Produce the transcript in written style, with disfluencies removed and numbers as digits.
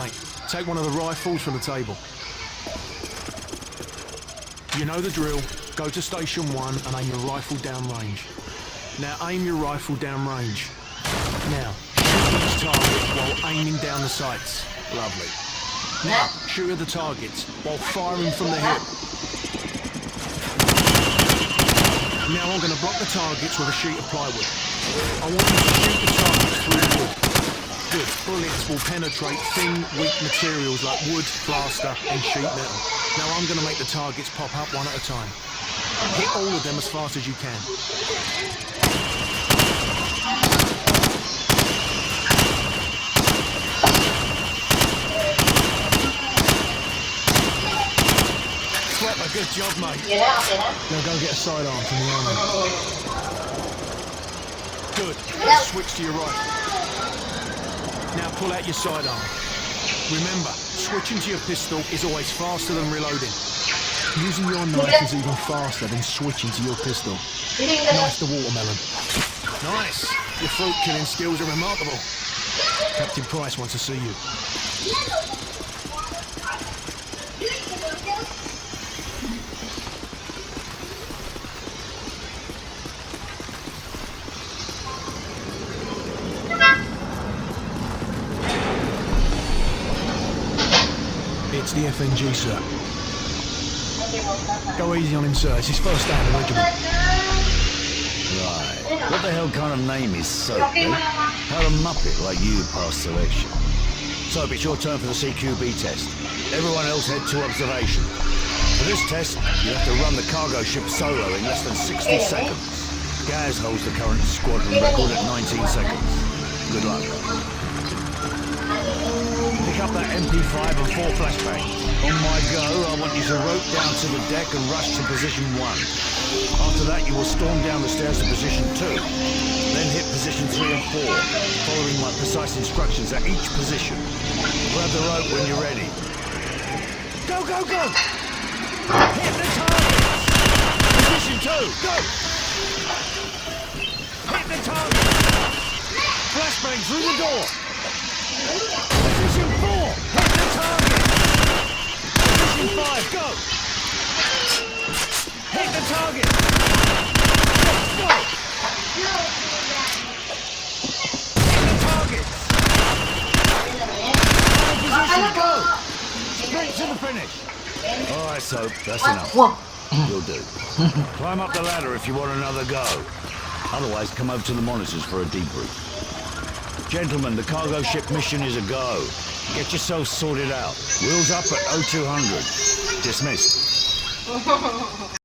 mate. Take one of the rifles from the table. You know the drill. Go to station 1 and aim your rifle down range. Now aim your rifle down range. Now, shoot each target while aiming down the sights. Lovely. Now, shoot at the targets while firing from the hip. Now I'm going to block the targets with a sheet of plywood. I want you to shoot the targets through the wood. Good. Bullets will penetrate thin, weak materials like wood, plaster and sheet metal. Now I'm going to make the targets pop up one at a time. Hit all of them as fast as you can. Proper good job, mate. Now go get a sidearm from the army. Good. Switch to your right. Now pull out your sidearm. Remember, switching to your pistol is always faster than reloading. Using your knife is even faster than switching to your pistol. Knife the watermelon. Nice! Your fruit killing skills are remarkable. Captain Price wants to see you. It's the FNG, sir. Go easy on him, sir. It's his first day in the regiment. Right. What the hell kind of name is Soap, eh? How a muppet like you passed selection. Soap, it's your turn for the CQB test. Everyone else head to observation. For this test, you have to run the cargo ship solo in less than 60 seconds. Gaz holds the current squadron record at 19 seconds. Good luck. Pick up that MP5 and 4 flashbangs. On my go, I want you to rope down to the deck and rush to position 1. After that, you will storm down the stairs to position 2. Then hit position 3 and 4, following my precise instructions at each position. Grab the rope when you're ready. Go, go, go! Hit the target! Position 2, go! Hit the target! Flashbang through the door! Position 4, hit the target! Position 5, go! Hit the target! Go! Hit the target! Position, go! Straight to the finish! Alright, Soap, that's enough. You'll do. Climb up the ladder if you want another go. Otherwise, come over to the monitors for a debrief. Gentlemen, the cargo ship mission is a go. Get yourselves sorted out. Wheels up at 0200. Dismissed.